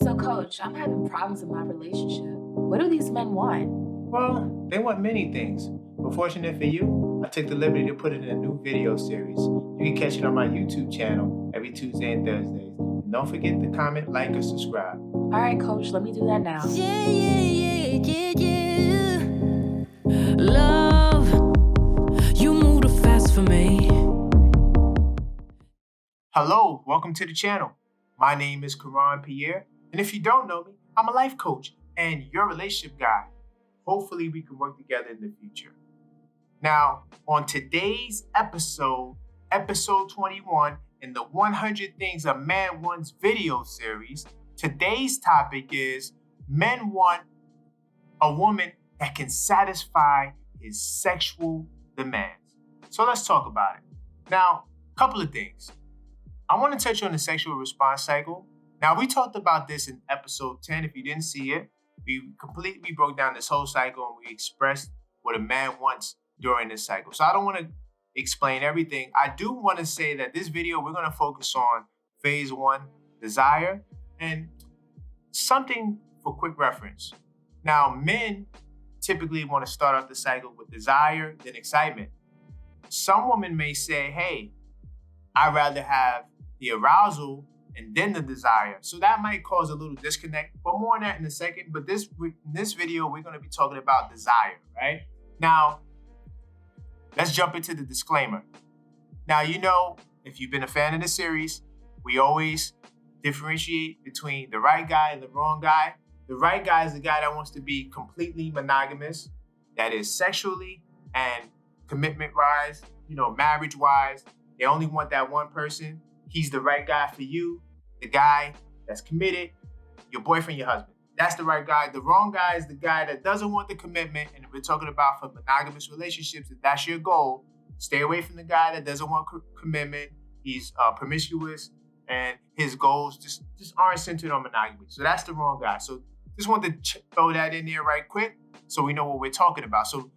So, coach, I'm having problems in my relationship. What do these men want? Well, they want many things. But fortunate for you, I took the liberty to put it in a new video series. You can catch it on my YouTube channel every Tuesday and Thursdays. And don't forget to comment, like, or subscribe. All right, coach, let me do that now. Yeah. Love, you move too fast for me. Hello, welcome to the channel. My name is Koron Pierre, and if you don't know me, I'm a life coach and your relationship guy. Hopefully, we can work together in the future. Now, on today's episode 21, in the 100 Things a Man Wants video series, today's topic is men want a woman that can satisfy his sexual demands. So let's talk about it. Now, a couple of things. I want to touch on the sexual response cycle. Now, we talked about this in episode 10. If you didn't see it, we completely broke down this whole cycle and we expressed what a man wants during this cycle. So I don't want to explain everything. I do want to say that this video, we're going to focus on phase 1, desire, and something for quick reference. Now, men typically want to start off the cycle with desire, then excitement. Some women may say, hey, I'd rather have the arousal and then the desire. So that might cause a little disconnect, but more on that in a second. But in this video, we're going to be talking about desire, right? Now, let's jump into the disclaimer. Now, if you've been a fan of the series, we always differentiate between the right guy and the wrong guy. The right guy is the guy that wants to be completely monogamous, that is sexually and commitment-wise, marriage-wise. They only want that one person. He's the right guy for you, the guy that's committed, your boyfriend, your husband. That's the right guy. The wrong guy is the guy that doesn't want the commitment. And if we're talking about for monogamous relationships, if that's your goal, stay away from the guy that doesn't want commitment. He's promiscuous and his goals just aren't centered on monogamy. So that's the wrong guy. So just want to throw that in there right quick so we know what we're talking about. So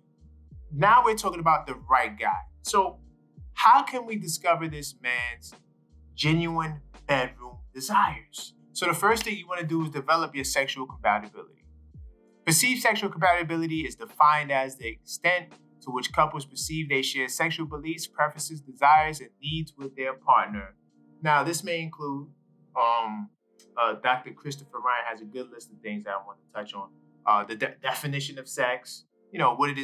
now we're talking about the right guy. So how can we discover this man's genuine bedroom desires? So the first thing you want to do is develop your sexual compatibility. Perceived sexual compatibility is defined as the extent to which couples perceive they share sexual beliefs, preferences, desires, and needs with their partner. Now, this may include, Dr. Christopher Ryan has a good list of things that I want to touch on. The definition of sex, what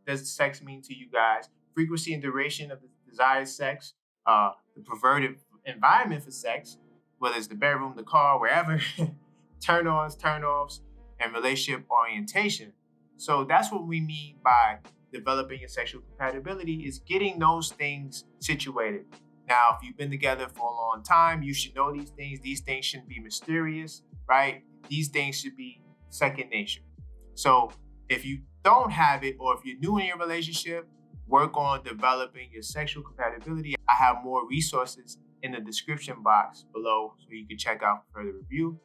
does sex mean to you guys? Frequency and duration of the desired sex, the perverted environment for sex, whether it's the bedroom, the car, wherever, turn-ons, turn-offs, and relationship orientation. So that's what we mean by developing your sexual compatibility, is getting those things situated. Now, if you've been together for a long time, you should know these things. These things shouldn't be mysterious, right? These things should be second nature. So if you don't have it, or if you're new in your relationship, work on developing your sexual compatibility. I have more resources in the description box below so you can check out further review.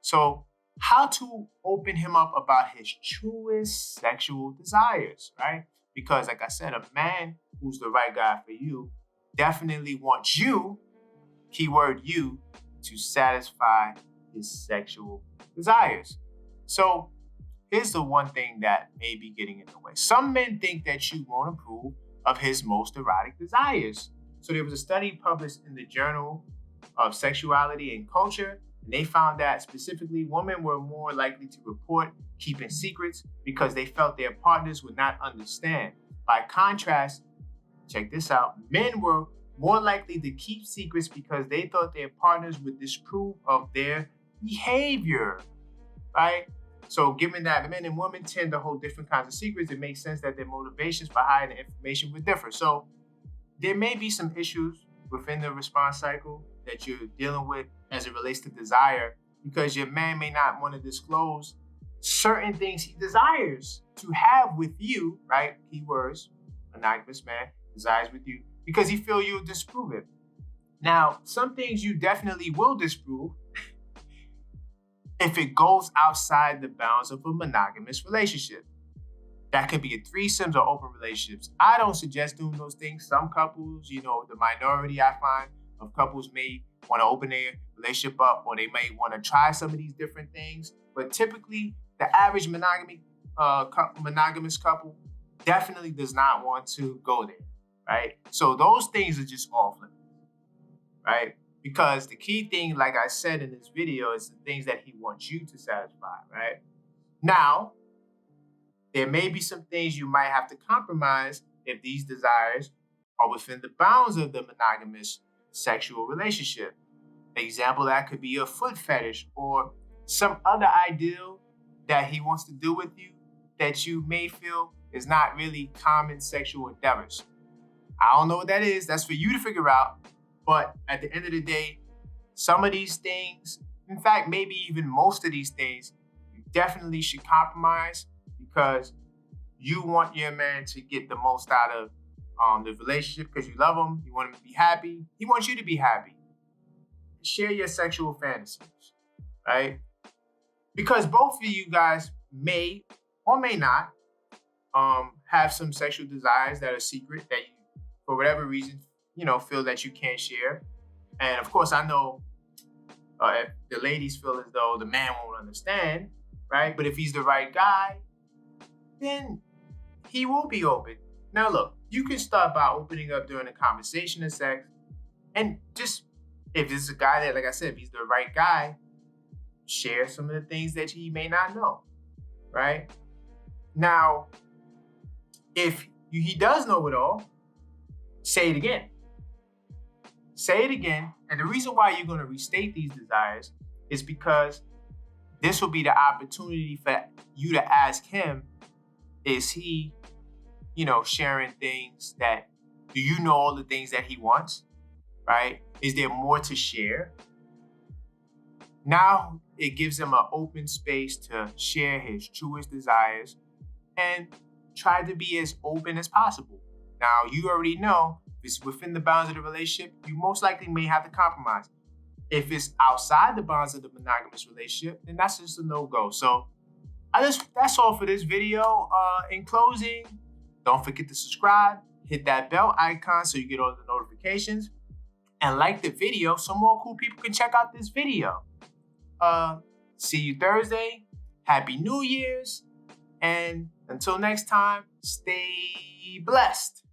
So how to open him up about his truest sexual desires, right? Because like I said, a man who's the right guy for you definitely wants you, keyword you, to satisfy his sexual desires. So here's the one thing that may be getting in the way. Some men think that you won't approve of his most erotic desires. So there was a study published in the Journal of Sexuality and Culture, and they found that specifically women were more likely to report keeping secrets because they felt their partners would not understand. By contrast, check this out, men were more likely to keep secrets because they thought their partners would disapprove of their behavior, right? So given that men and women tend to hold different kinds of secrets, it makes sense that their motivations for hiding the information would differ. So there may be some issues within the response cycle that you're dealing with as it relates to desire, because your man may not want to disclose certain things he desires to have with you, right? Keywords, monogamous man desires with you, because he feel you'll disprove it. Now, some things you definitely will disprove if it goes outside the bounds of a monogamous relationship. That could be a threesomes or open relationships. I don't suggest doing those things. Some couples, the minority I find of couples may want to open their relationship up, or they may want to try some of these different things. But typically, the average monogamous couple definitely does not want to go there, right? So those things are just off limits, right? Because the key thing, like I said in this video, is the things that he wants you to satisfy, right? Now, there may be some things you might have to compromise if these desires are within the bounds of the monogamous sexual relationship. An example that could be a foot fetish or some other ideal that he wants to do with you that you may feel is not really common sexual endeavors. I don't know what that is. That's for you to figure out. But at the end of the day, some of these things, in fact, maybe even most of these things, you definitely should compromise because you want your man to get the most out of the relationship because you love him. You want him to be happy. He wants you to be happy. Share your sexual fantasies, right? Because both of you guys may or may not have some sexual desires that are secret that you, for whatever reason, feel that you can't share. And of course, I know if the ladies feel as though the man won't understand, right? But if he's the right guy, then he will be open. Now, look, you can start by opening up during a conversation of sex. And just, if this is a guy that, like I said, if he's the right guy, share some of the things that he may not know, right? Now, if he does know it all, say it again. Say it again. And the reason why you're going to restate these desires is because this will be the opportunity for you to ask him, is he, sharing things that, do you know all the things that he wants, right? Is there more to share? Now it gives him an open space to share his truest desires and try to be as open as possible. Now, you already know if it's within the bounds of the relationship, you most likely may have to compromise. If it's outside the bounds of the monogamous relationship, then that's just a no-go. So that's all for this video. In closing, don't forget to subscribe, hit that bell icon so you get all the notifications, and like the video so more cool people can check out this video. See you Thursday. Happy New Year's. And until next time, stay blessed.